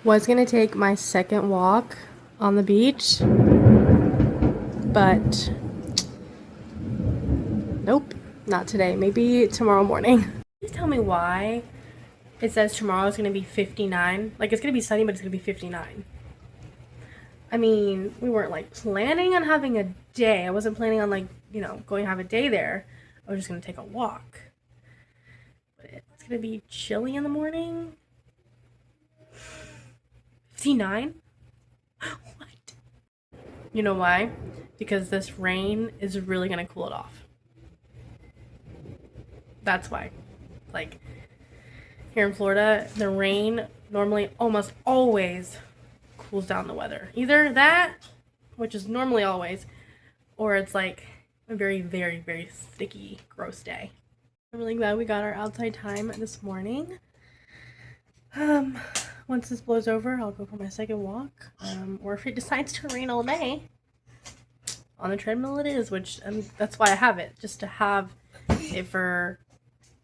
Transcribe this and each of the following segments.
Was gonna take my second walk on the beach, but nope, not today. Maybe tomorrow morning. Please tell me why it says tomorrow is gonna be 59. Like, it's gonna be sunny, but it's gonna be 59. I mean, we weren't like planning on having a day. I wasn't planning on like, you know, going to have a day there. I was just gonna take a walk. But it's gonna be chilly in the morning. 59? What? You know why? Because this rain is really gonna cool it off. That's why. Like, here in Florida, the rain normally almost always cools down the weather. Either that, which is normally always, or it's like a very, very, very sticky, gross day. I'm really glad we got our outside time this morning. Once this blows over, I'll go for my second walk. Or if it decides to rain all day, on the treadmill it is, which that's why I have it, just to have it for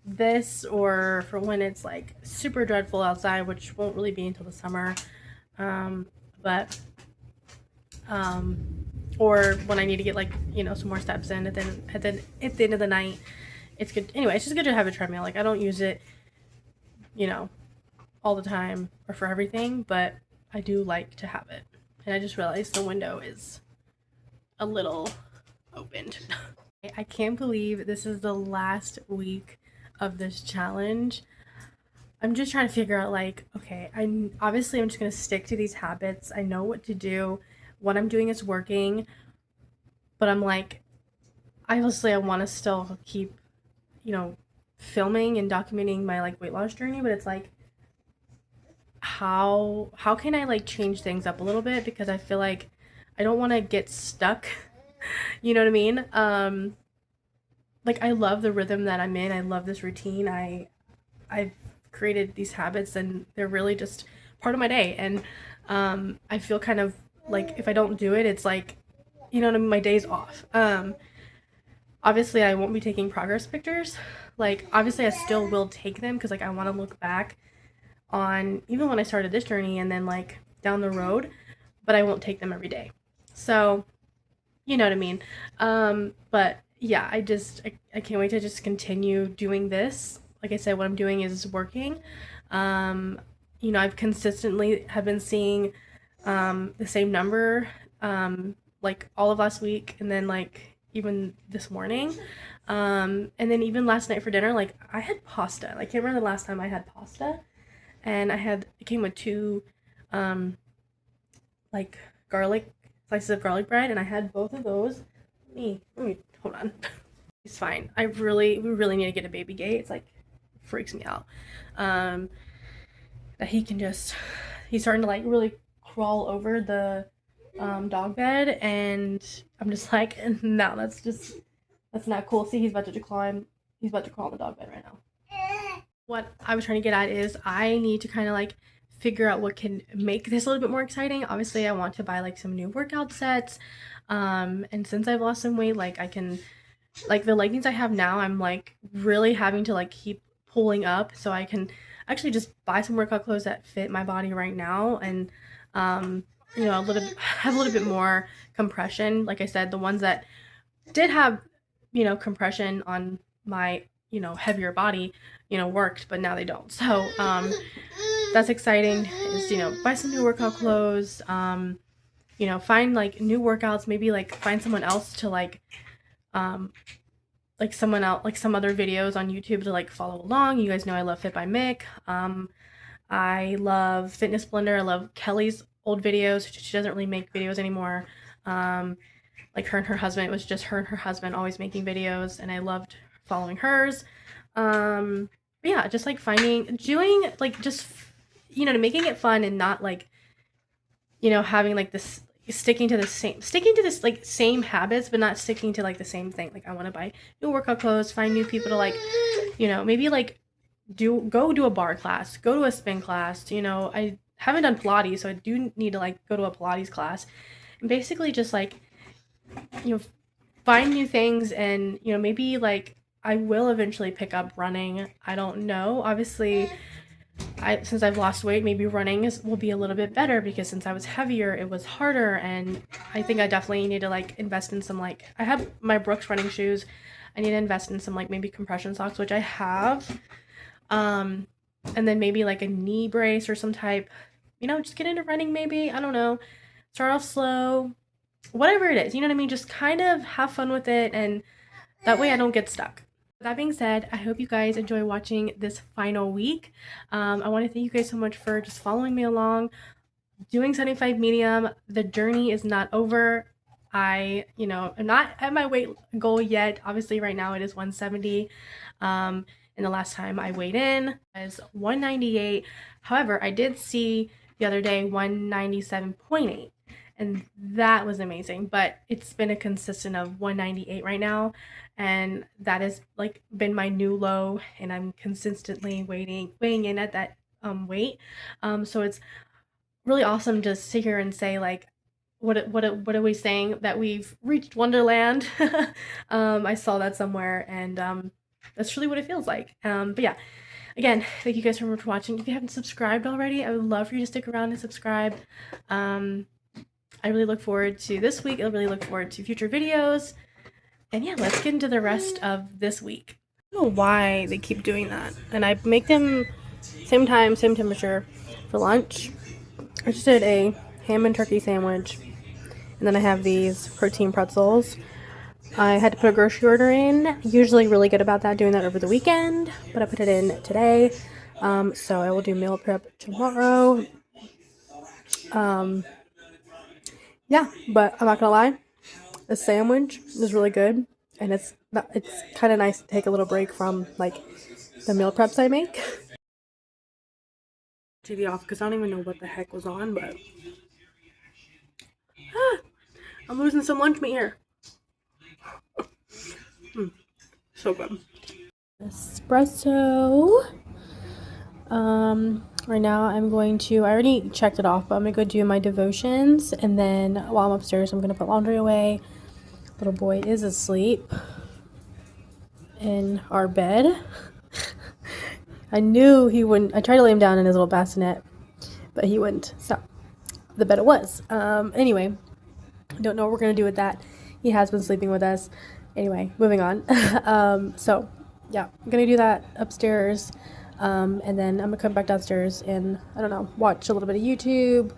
this or for when it's like super dreadful outside, which won't really be until the summer. Or when I need to get like, you know, some more steps in at the end of the night. It's good. Anyway, it's just good to have a treadmill. Like, I don't use it, you know, all the time or for everything, but I do like to have it. And I just realized the window is a little opened. I can't believe this is the last week of this challenge. I'm just trying to figure out, like, okay, I'm just gonna stick to these habits. I know what to do. What I'm doing is working, but I'm like, obviously I want to still keep, you know, filming and documenting my like weight loss journey, but it's like, how can I like change things up a little bit, because I feel like I don't want to get stuck. You know what I mean? Like, I love the rhythm that I'm in. I love this routine. I've created these habits and they're really just part of my day. And I feel kind of like if I don't do it, it's like, you know what I mean, my day's off. Obviously I won't be taking progress pictures. Like, obviously I still will take them because like I want to look back on even when I started this journey and then like down the road, but I won't take them every day. So, you know what I mean? But yeah, I can't wait to just continue doing this. Like I said, what I'm doing is working. You know, I've consistently have been seeing the same number like all of last week, and then like even this morning. And then even last night for dinner, like I had pasta. I can't remember the last time I had pasta. And it came with two like garlic slices of garlic bread, and I had both of those. Let me hold on. It's fine. We really need to get a baby gate. It's like freaks me out. That he's starting to like really crawl over the dog bed, and I'm just like, no, that's not cool. See, he's about to climb. He's about to crawl on the dog bed right now. What I was trying to get at is I need to kind of like figure out what can make this a little bit more exciting. Obviously, I want to buy like some new workout sets. And since I've lost some weight, like I can, like the leggings I have now, I'm like really having to like keep pulling up so I can actually just buy some workout clothes that fit my body right now, and you know, have a little bit more compression. Like I said, the ones that did have, you know, compression on my, you know, heavier body, you know, worked, but now they don't. So that's exciting. Is, you know, buy some new workout clothes, you know, find like new workouts, maybe like find someone else to like someone else, like some other videos on YouTube to like follow along. You guys know I love Fit by Mick. I love Fitness Blender. I love Kelly's old videos. She doesn't really make videos anymore. like her and her husband. It was just her and her husband always making videos, and I loved following hers. Yeah, just like doing like just making it fun and not like having like this sticking to this like same habits, but not sticking to like the same thing. Like I want to buy new workout clothes, find new people to like, maybe like go do a bar class, go to a spin class. I haven't done Pilates, so I do need to like go to a Pilates class, and basically just like find new things. And maybe like I will eventually pick up running. I don't know. Obviously, since I've lost weight, maybe running will be a little bit better, because since I was heavier, it was harder. And I think I definitely need to like invest in some, like, I have my Brooks running shoes. I need to invest in some like maybe compression socks, which I have. And then maybe like a knee brace or some type, just get into running maybe. I don't know. Start off slow. Whatever it is, you know what I mean? Just kind of have fun with it, and that way I don't get stuck. That being said, I hope you guys enjoy watching this final week. I want to thank you guys so much for just following me along, doing 75 medium. The journey is not over. I'm not at my weight goal yet. Obviously, right now it is 170. And the last time I weighed in was 198. However, I did see the other day 197.8. And that was amazing, but it's been a consistent of 198 right now, and that has like been my new low, and I'm consistently weighing in at that weight. So it's really awesome to sit here and say like, what are we saying, that we've reached Wonderland? I saw that somewhere, and that's really what it feels like. But yeah, again, thank you guys so much for watching. If you haven't subscribed already, I would love for you to stick around and subscribe. I really look forward to this week. I really look forward to future videos. And yeah, let's get into the rest of this week. I don't know why they keep doing that. And I make them same time, same temperature for lunch. I just did a ham and turkey sandwich. And then I have these protein pretzels. I had to put a grocery order in. Usually really good about that, doing that over the weekend. But I put it in today. So I will do meal prep tomorrow. Yeah, but I'm not gonna lie, the sandwich is really good, and it's kind of nice to take a little break from like the meal preps I make. TV off because I don't even know what the heck was on, but I'm losing some lunch meat here. So good. Espresso. Right now I already checked it off, but I'm gonna go do my devotions, and then while I'm upstairs I'm gonna put laundry away. Little boy is asleep in our bed. I knew he wouldn't. I tried to lay him down in his little bassinet, but he wouldn't. So the bed it was. Anyway, don't know what we're gonna do with that. He has been sleeping with us. Anyway, moving on. So yeah, I'm gonna do that upstairs. And then I'm gonna come back downstairs and, I don't know, watch a little bit of YouTube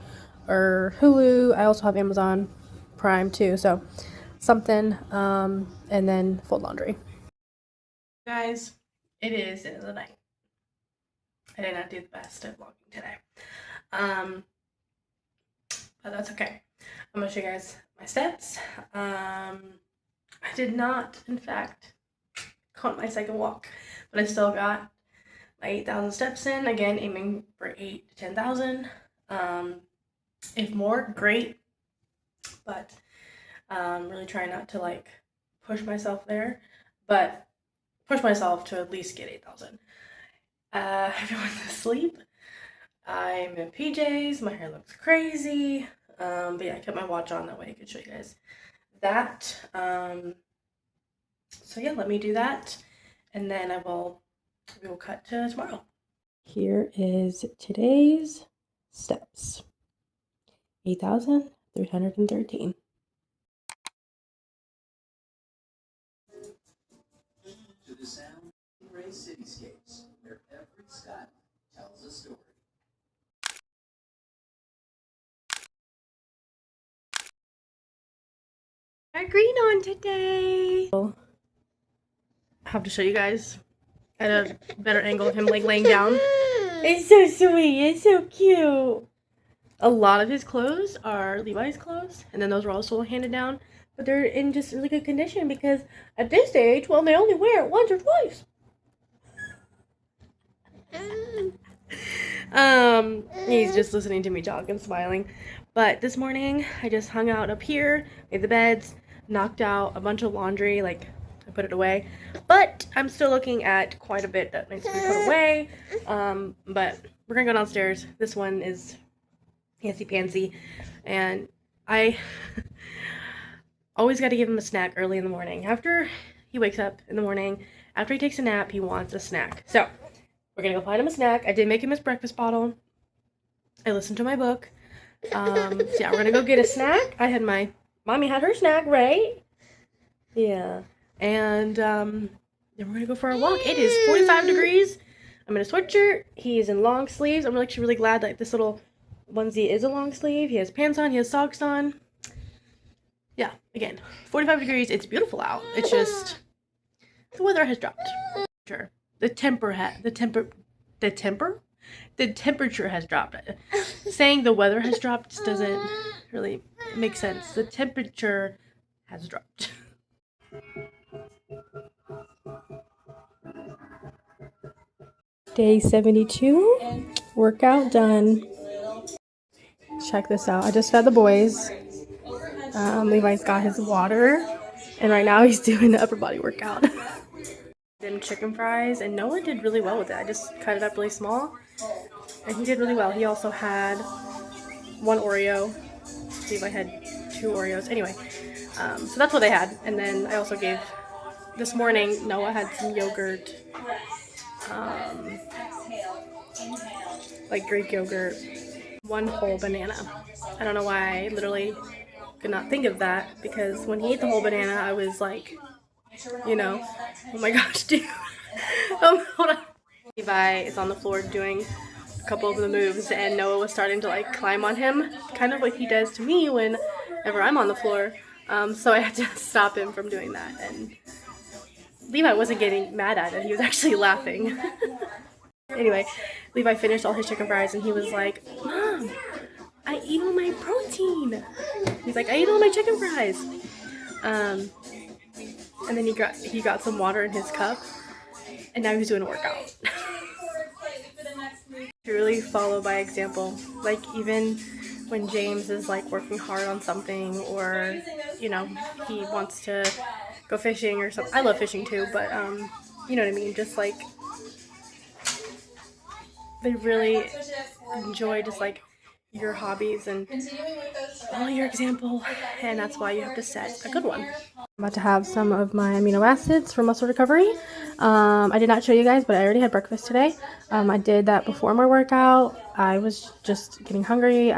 or Hulu. I also have Amazon Prime too, so something, and then fold laundry. Guys, it is the end of the night. I did not do the best at vlogging today. But that's okay. I'm gonna show you guys my steps. I did not, in fact, count my second walk, but I still got 8,000 steps in. Again, aiming for 8 to 10,000. If more, great. But really trying not to like push myself there, but push myself to at least get 8,000. Everyone's asleep. I'm in PJs. My hair looks crazy. But yeah, I kept my watch on, that way I could show you guys that. So yeah, let me do that, and then we will cut to tomorrow. Here is today's steps. 8,313. To the sound of Ray Cityscapes, where every skyline tells a story. Our green on today. I have to show you guys at a better angle of him like laying down. It's so sweet. It's so cute. A lot of his clothes are Levi's clothes, and then those were also handed down. but they're in just really good condition because at this age, well, they only wear it once or twice. He's just listening to me talk and smiling. But this morning, I just hung out up here, made the beds, knocked out a bunch of laundry, like, I put it away. But I'm still looking at quite a bit that needs to be put away. But we're gonna go downstairs. This one is fancy-pantsy, and I always got to give him a snack early in the morning. After he wakes up in the morning, after he takes a nap, he wants a snack. So we're gonna go find him a snack. I did make him his breakfast bottle. I listened to my book. So yeah, we're gonna go get a snack. Mommy had her snack, right? Yeah. And then we're gonna go for a walk. It is 45 degrees. I'm in a sweatshirt. He's in long sleeves. I'm actually really glad that this little onesie is a long sleeve. He has pants on, he has socks on. Yeah, again, 45 degrees. It's beautiful out. It's just the weather has dropped. Sure. The temperature has dropped. Saying the weather has dropped doesn't really make sense. The temperature has dropped. Day 72, workout done. Check this out. I just fed the boys. Levi's got his water, and right now he's doing the upper body workout. Did chicken fries, and Noah did really well with it. I just cut it up really small, and he did really well. He also had one Oreo. Levi had 2 Oreos. Anyway, so that's what they had. And then I also gave, this morning, Noah had some yogurt, like Greek yogurt, 1 whole banana. I don't know why I literally could not think of that, because when he ate the whole banana, I was like, you know, oh my gosh, dude. Hold on. Levi is on the floor doing a couple of the moves, and Noah was starting to like climb on him, kind of like he does to me whenever I'm on the floor. So I had to stop him from doing that, and Levi wasn't getting mad at it. He was actually laughing. Anyway, Levi finished all his chicken fries, and he was like, Mom, I ate all my protein. He's like, I ate all my chicken fries. And then he got some water in his cup, and now he's doing a workout. To really follow by example. Like, even when James is like working hard on something, or you know, he wants to go fishing or something. I love fishing too, but you know what I mean, just like they really enjoy just like your hobbies and follow your example, and that's why you have to set a good one. I'm about to have some of my amino acids for muscle recovery. I did not show you guys, but I already had breakfast today. I did that before my workout. I was just getting hungry.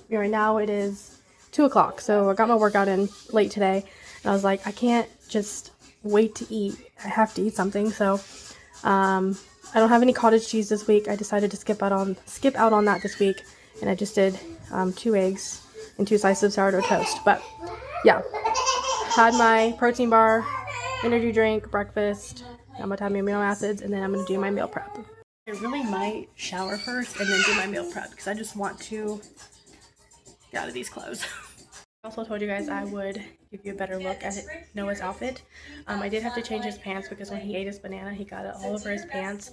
Right now it is 2 o'clock, so I got my workout in late today, and I was like, I can't just wait to eat. I have to eat something. So I don't have any cottage cheese this week. I decided to skip out on that this week, and I just did 2 eggs and 2 slices of sourdough toast. But yeah, had my protein bar, energy drink, breakfast. I'm gonna have my amino acids, and then I'm gonna do my meal prep. I really might shower first and then do my meal prep, because I just want to get out of these clothes. I also told you guys I would give you a better look at Noah's outfit. I did have to change his pants, because when he ate his banana, he got it all over his pants.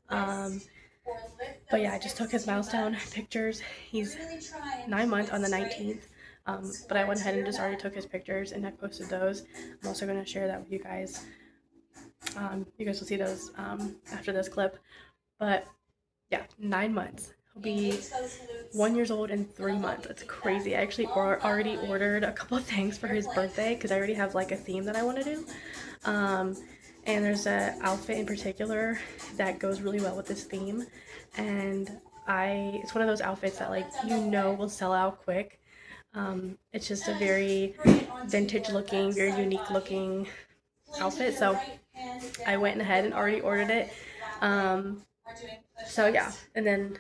But yeah, I just took his milestone pictures. He's 9 months on the 19th. But I went ahead and just already took his pictures, and I posted those. I'm also going to share that with you guys. You guys will see those after this clip. But yeah, 9 months. He'll be 1 year old in 3 months. It's crazy. I actually already ordered a couple of things for his birthday, because I already have like a theme that I want to do. And there's an outfit in particular that goes really well with this theme. And it's one of those outfits that, like, you know, will sell out quick. It's just a very vintage looking, very unique looking outfit. So I went ahead and already ordered it. So yeah, and then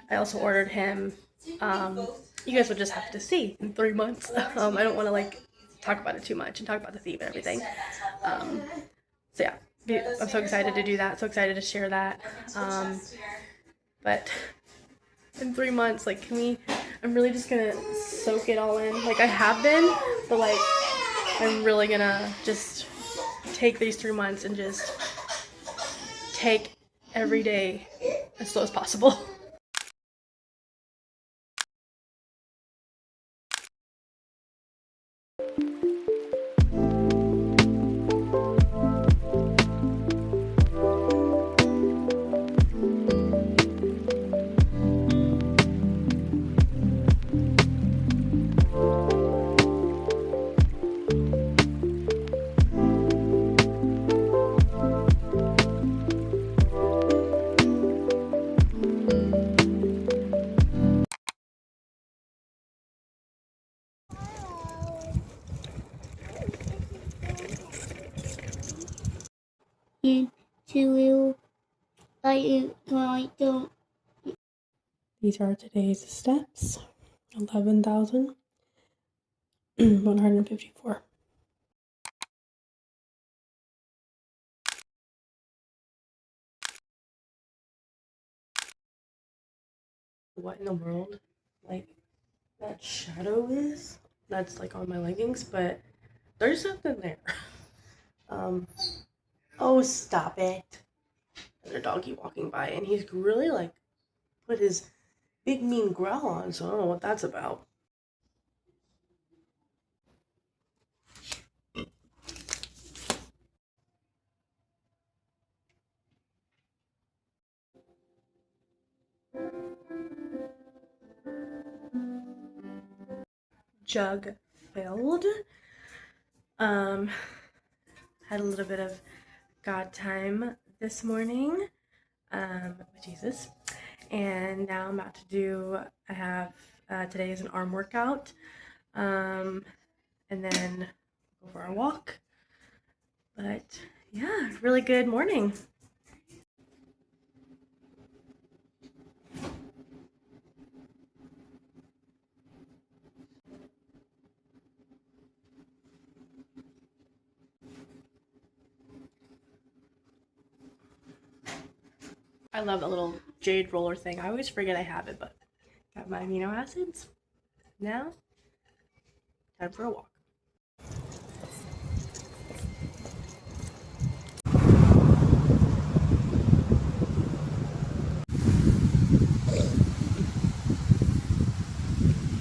I also ordered him, you guys will just have to see in 3 months. I don't want to like talk about it too much and talk about the theme and everything. So yeah, I'm so excited to do that, so excited to share that. But in 3 months, like, I'm really just gonna soak it all in. Like, I have been, but like, I'm really gonna just take these 3 months and just take every day as slow as possible. These are today's steps. 11,154. What in the world, like, that shadow is? That's like on my leggings, but there's something there. Oh, stop it. There's a doggy walking by, and he's really like put his big mean growl on, so I don't know what that's about. Jug filled. Had a little bit of God time this morning with Jesus, and now I'm about to do, I have today is an arm workout, and then go for a walk. But yeah, really good morning. I love that little jade roller thing. I always forget I have it, but got my amino acids. Now, time for a walk.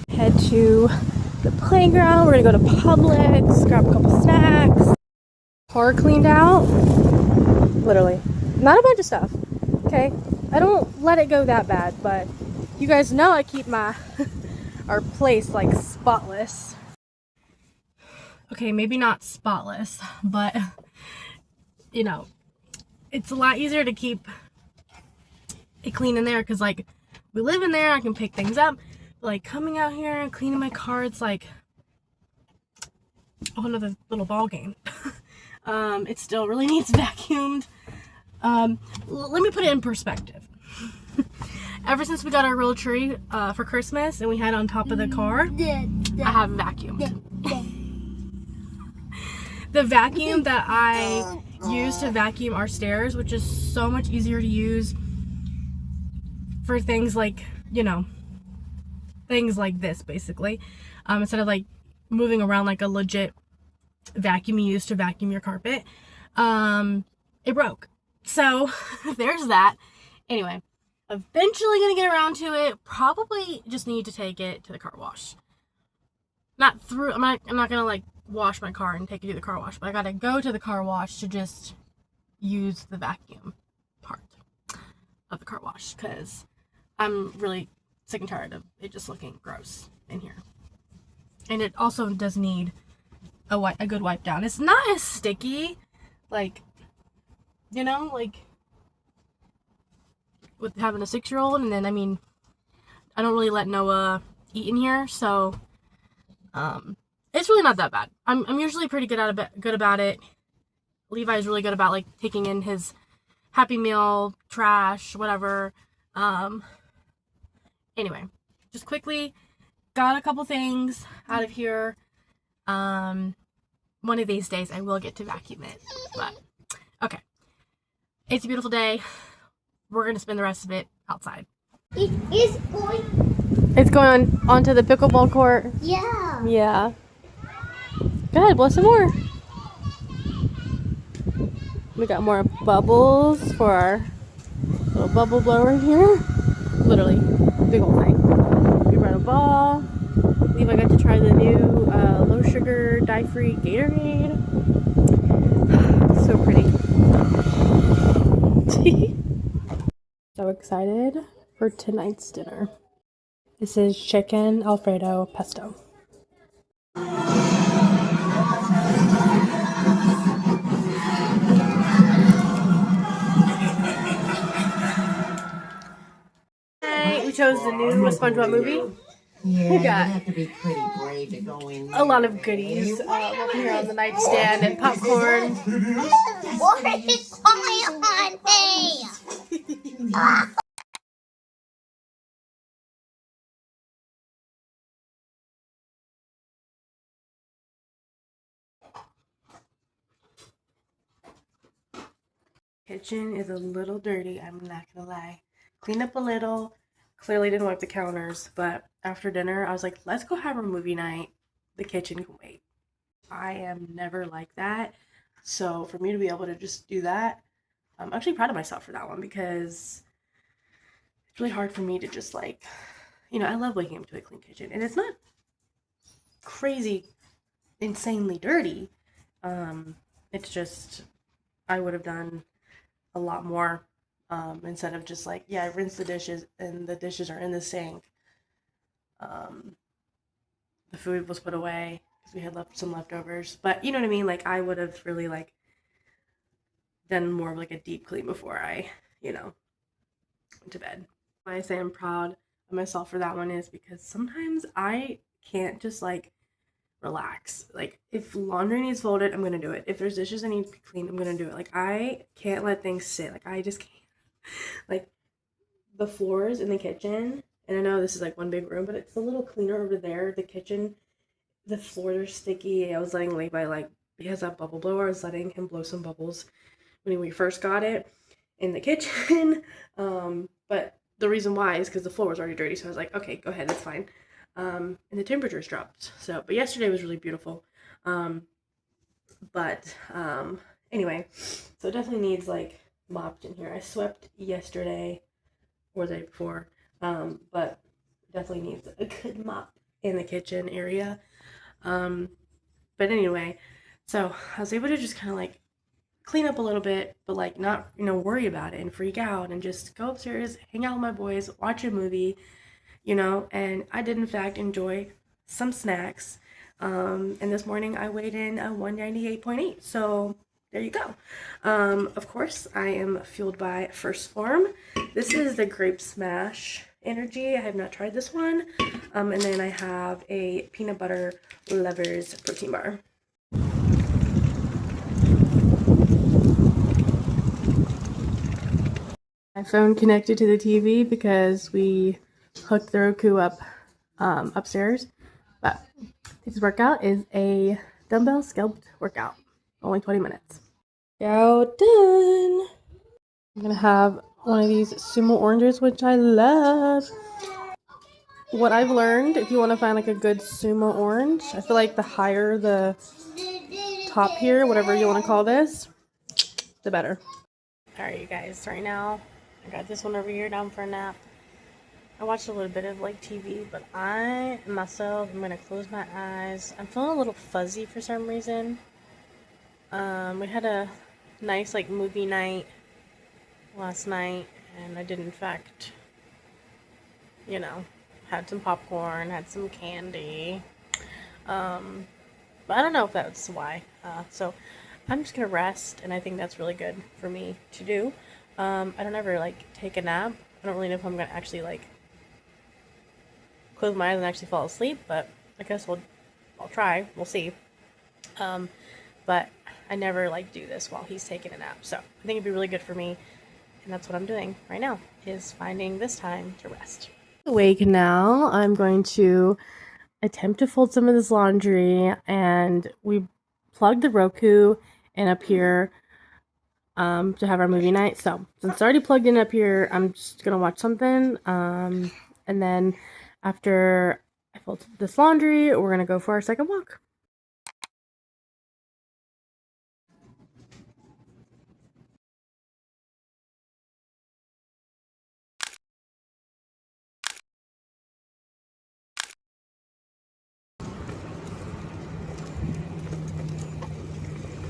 Head to the playground. We're gonna go to Publix, grab a couple snacks. Car cleaned out. Literally. Not a bunch of stuff. Okay. I don't let it go that bad, but you guys know I keep my our place like spotless. Okay, maybe not spotless, but you know, it's a lot easier to keep it clean in there because like we live in there, I can pick things up. But, like coming out here and cleaning my car, it's like a whole nother little ball game. It still really needs vacuumed. Let me put it in perspective. Ever since we got our real tree for Christmas and we had it on top of the car, I haven't vacuumed. The vacuum that I use to vacuum our stairs, which is so much easier to use for things like, you know, things like this basically, instead of like moving around like a legit vacuum you use to vacuum your carpet, it broke. So there's that. Anyway, eventually gonna get around to it. Probably just need to take it to the car wash. I'm not gonna like wash my car and take it to the car wash, but I gotta go to the car wash to just use the vacuum part of the car wash because I'm really sick and tired of it just looking gross in here. And it also does need a good wipe down. It's not as sticky, like, you know, like with having a 6-year-old, and then I mean, I don't really let Noah eat in here, so it's really not that bad. I'm usually pretty good about it. Levi's really good about like taking in his Happy Meal trash, whatever. Anyway, just quickly got a couple things out of here. One of these days I will get to vacuum it, but okay. It's a beautiful day. We're gonna spend the rest of it outside. It's going onto the pickleball court. Yeah. Yeah. Go ahead, blow some more. We got more bubbles for our little bubble blower here. Literally, big old thing. We brought a ball. Levi got to try the new low sugar, dye-free Gatorade. So pretty. So excited for tonight's dinner. This is chicken Alfredo pesto. We chose the new SpongeBob movie. Yeah, We you got have to be pretty brave to go in a lot of goodies over here on the nightstand and popcorn. What is going on here? Kitchen is a little dirty, I'm not gonna lie. Cleaned up a little, clearly didn't wipe the counters, but after dinner I was like, let's go have a movie night. The kitchen can wait. I am never like that. So for me to be able to just do that, I'm actually proud of myself for that one because it's really hard for me to just like, I love waking up to a clean kitchen. And it's not crazy, insanely dirty. It's just, I would have done a lot more instead of just like, yeah, I rinse the dishes and the dishes are in the sink. The food was put away because we had left some leftovers. But you know what I mean? Like I would have really like done more of like a deep clean before I, went to bed. Why I say I'm proud of myself for that one is because sometimes I can't just like relax. Like if laundry needs folded, I'm gonna do it. If there's dishes that need to be cleaned, I'm gonna do it. Like I can't let things sit. Like I just can't. Like the floors in the kitchen, and I know this is like one big room, but it's a little cleaner over there. The kitchen, the floors are sticky. I was letting Levi like he has that bubble blower. I was letting him blow some bubbles when we first got it in the kitchen. But the reason why is because the floor was already dirty. So I was like, okay, go ahead, that's fine. And the temperatures dropped. So, but yesterday was really beautiful. Anyway, so it definitely needs like mopped in here. I swept yesterday or the day before, but definitely needs a good mop in the kitchen area. But anyway, so I was able to just kind of like clean up a little bit, but like not, worry about it and freak out and just go upstairs, hang out with my boys, watch a movie, and I did in fact enjoy some snacks. And this morning I weighed in a 198.8. So there you go. Of course, I am fueled by First Form. This is the Grape Smash Energy. I have not tried this one. And then I have a peanut butter lovers protein bar. My phone connected to the TV because we hooked the Roku up upstairs. But this workout is a dumbbell scalp workout. Only 20 minutes. Go done. I'm gonna have one of these sumo oranges, which I love. What I've learned, if you want to find like a good sumo orange, I feel like the higher the top here, whatever you want to call this, the better. Alright, you guys, right now I got this one over here down for a nap. I watched a little bit of like TV, but I'm gonna close my eyes. I'm feeling a little fuzzy for some reason. We had a nice like movie night last night, and I did in fact, had some popcorn, had some candy. But I don't know if that's why. So I'm just gonna rest, and I think that's really good for me to do. I don't ever like take a nap. I don't really know if I'm gonna actually like close my eyes and actually fall asleep, but I guess I'll try. We'll see. But I never like do this while he's taking a nap. So I think it'd be really good for me, and that's what I'm doing right now, is finding this time to rest. Awake now. I'm going to attempt to fold some of this laundry, and we plugged the Roku in up here to have our movie night. So since it's already plugged in up here, I'm just gonna watch something, and then after I fold this laundry, we're gonna go for our second walk.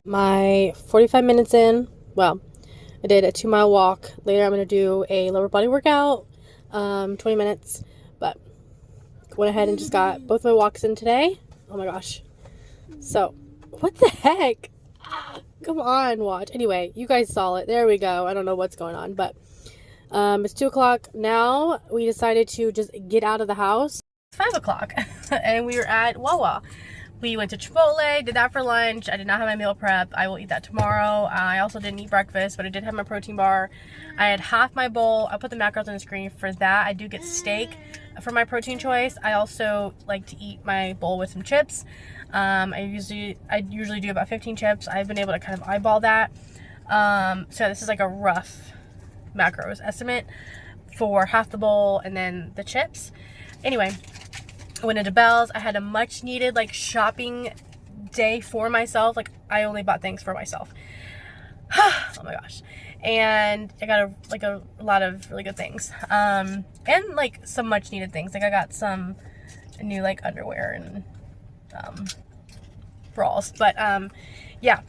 My 45 minutes in, well, I did a 2-mile walk. Later I'm going to do a lower body workout, 20 minutes, but went ahead and just got both my walks in today. Oh my gosh. So, what the heck? Come on, watch. Anyway, you guys saw it. There we go. I don't know what's going on, but it's 2 o'clock now. We decided to just get out of the house. It's 5 o'clock, and we were at Wawa. We went to Chipotle, did that for lunch. I did not have my meal prep. I will eat that tomorrow. I also didn't eat breakfast, but I did have my protein bar. I had half my bowl. I put the macros on the screen for that. I do get steak for my protein choice. I also like to eat my bowl with some chips. I usually do about 15 chips. I've been able to kind of eyeball that. So this is like a rough macros estimate for half the bowl and then the chips. Anyway, I went into Bell's. I had a much needed like shopping day for myself. Like I only bought things for myself. Oh my gosh. And I got a lot of really good things. And like some much needed things. Like I got some new like underwear and bras. But yeah.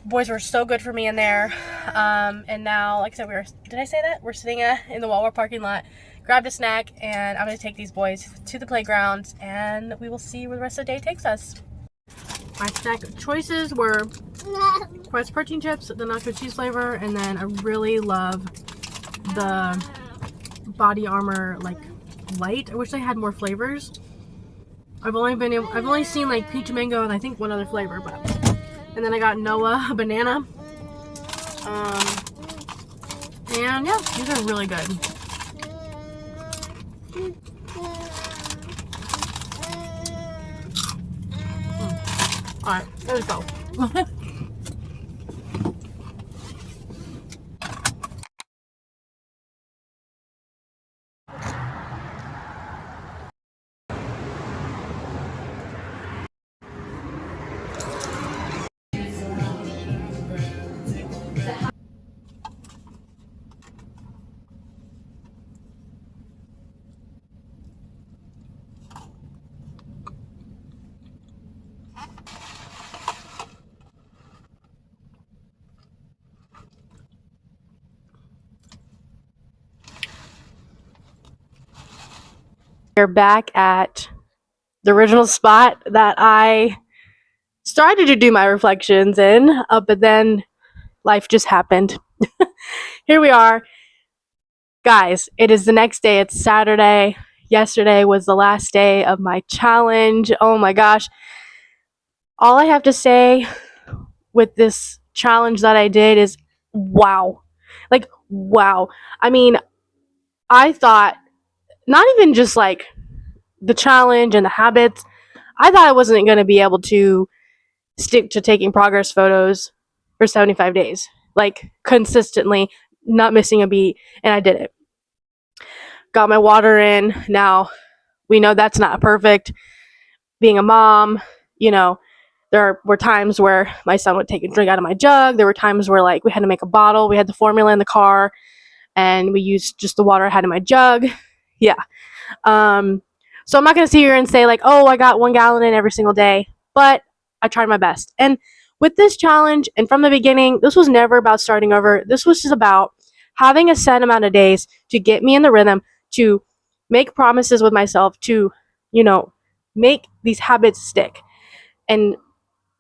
Boys were so good for me in there. And now, like I said, did I say that? We're sitting in the Walmart parking lot, grabbed a snack, and I'm going to take these boys to the playground, and we will see where the rest of the day takes us. My snack choices were Quest protein chips, the nacho cheese flavor, and then I really love the Body Armor like light. I wish they had more flavors. I've only seen like peach mango and I think one other flavor, but. And then I got Noah a banana. And yeah, these are really good. Alright, let's go. We're back at the original spot that I started to do my reflections in, but then life just happened. Here we are. Guys, it is the next day. It's Saturday. Yesterday was the last day of my challenge. Oh my gosh. All I have to say with this challenge that I did is wow. Like, wow. I mean, I thought not even just like the challenge and the habits, I thought I wasn't going to be able to stick to taking progress photos for 75 days, like consistently, not missing a beat, and I did it. Got my water in. Now, we know that's not perfect. Being a mom, you know, there were times where my son would take a drink out of my jug. There were times where like we had to make a bottle. We had the formula in the car, and we used just the water I had in my jug. Yeah. So I'm not going to sit here and say like, oh, I got 1 gallon in every single day, but I tried my best. And with this challenge, and from the beginning, this was never about starting over. This was just about having a set amount of days to get me in the rhythm, to make promises with myself, to, you know, make these habits stick. And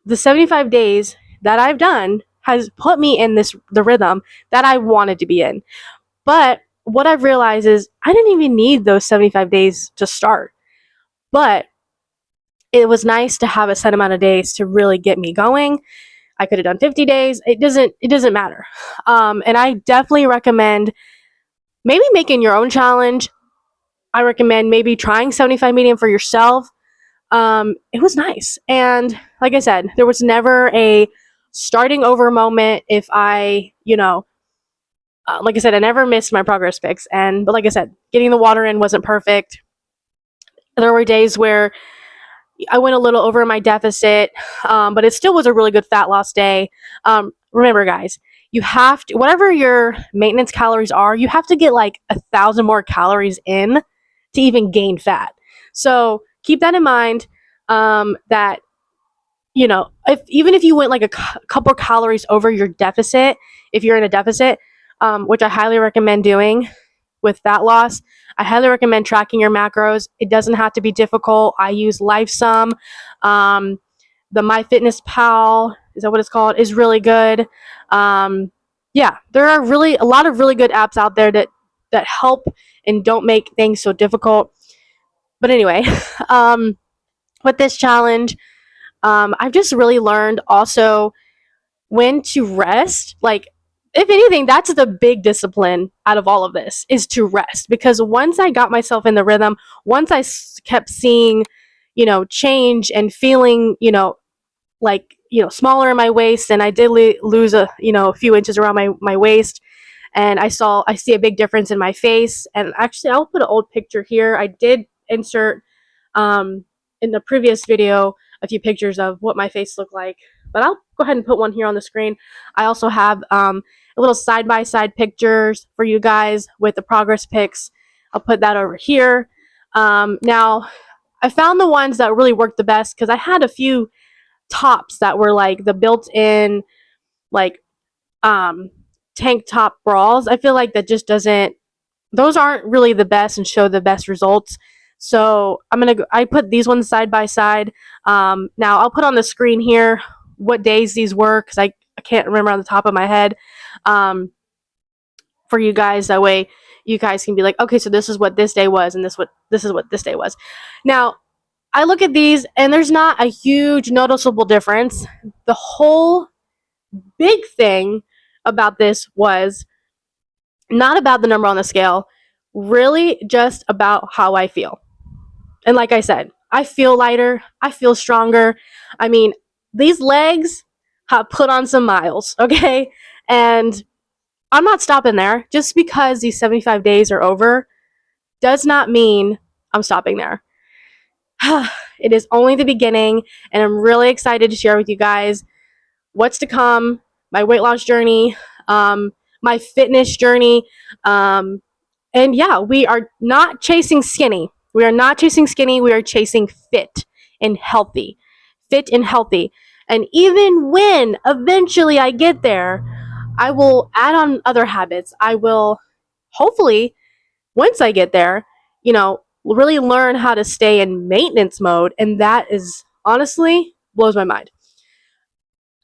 the 75 days that I've done has put me in the rhythm that I wanted to be in. But what I've realized is I didn't even need those 75 days to start. But it was nice to have a set amount of days to really get me going. I could have done 50 days. It doesn't matter. And I definitely recommend maybe making your own challenge. I recommend maybe trying 75 medium for yourself. It was nice. And like I said, there was never a starting over moment if I, like I said, I never missed my progress pics. But like I said, getting the water in wasn't perfect. There were days where I went a little over my deficit, but it still was a really good fat loss day. Remember, guys, you have to, whatever your maintenance calories are, you have to get like 1,000 more calories in to even gain fat. So keep that in mind, that, even if you went like a couple calories over your deficit, if you're in a deficit, which I highly recommend doing with fat loss, I highly recommend tracking your macros. It doesn't have to be difficult. I use LifeSum. The MyFitnessPal, is that what it's called, is really good. Yeah, there are really a lot of really good apps out there that help and don't make things so difficult. But anyway, with this challenge, I've just really learned also when to rest. Like, if anything, that's the big discipline out of all of this, is to rest. Because once I got myself in the rhythm, once I kept seeing, change and feeling, like, smaller in my waist, and I did lose a few inches around my waist, and I see a big difference in my face. And actually, I'll put an old picture here. I did insert in the previous video a few pictures of what my face looked like, but I'll go ahead and put one here on the screen. I also have a little side-by-side pictures for you guys with the progress pics. I'll put that over here. Now, I found the ones that really worked the best because I had a few tops that were like the built-in like tank top bras. I feel like that just doesn't, those aren't really the best and show the best results. So I put these ones side by side. Now I'll put on the screen here what days these were, because I can't remember on the top of my head, for you guys. That way you guys can be like, okay, so this is what this day was, and this is what this day was. Now, I look at these and there's not a huge noticeable difference. The whole big thing about this was not about the number on the scale, really just about how I feel. And like I said, I feel lighter, I feel stronger. I mean, these legs have put on some miles, okay? And I'm not stopping there. Just because these 75 days are over does not mean I'm stopping there. It is only the beginning, and I'm really excited to share with you guys what's to come, my weight loss journey, my fitness journey. And yeah, we are not chasing skinny. We are not chasing skinny. We are chasing fit and healthy. Fit and healthy. And even when eventually I get there, I will add on other habits. I will hopefully, once I get there, really learn how to stay in maintenance mode. And that is honestly blows my mind.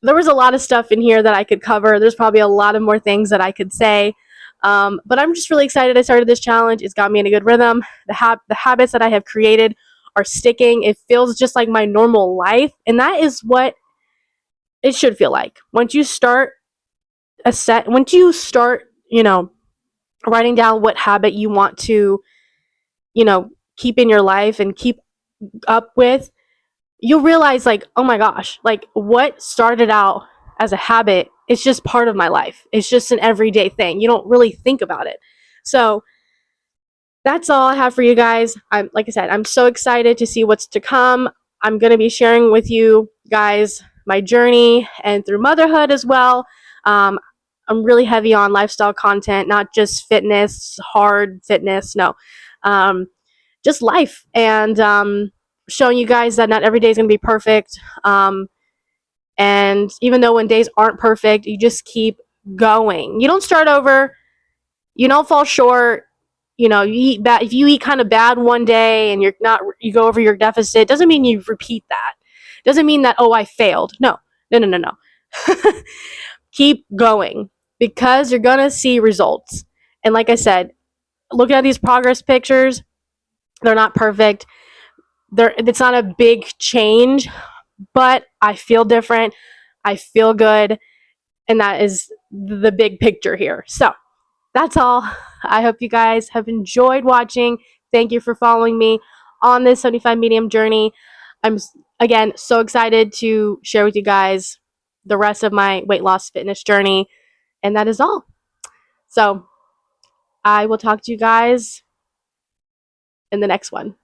There was a lot of stuff in here that I could cover. There's probably a lot of more things that I could say. But I'm just really excited I started this challenge. It's got me in a good rhythm. The habits that I have created are sticking. It feels just like my normal life. And that is what it should feel like. Once you start writing down what habit you want to, keep in your life and keep up with, you'll realize, like, oh my gosh, like, what started out as a habit, it's just part of my life. It's just an everyday thing. You don't really think about it. So that's all I have for you guys. Like I said, I'm so excited to see what's to come. I'm going to be sharing with you guys my journey and through motherhood as well. I'm really heavy on lifestyle content, not just fitness, hard fitness, no. Just life, and showing you guys that not every day is going to be perfect. And even though when days aren't perfect, you just keep going. You don't start over. You don't fall short. You eat bad. If you eat kind of bad one day and you go over your deficit, doesn't mean you repeat that. Doesn't mean that, oh, I failed. No. Keep going, because you're going to see results. And like I said, looking at these progress pictures, they're not perfect. It's not a big change, but I feel different. I feel good. And that is the big picture here. So that's all. I hope you guys have enjoyed watching. Thank you for following me on this 75 medium journey. I'm, again, so excited to share with you guys the rest of my weight loss fitness journey. And that is all. So I will talk to you guys in the next one.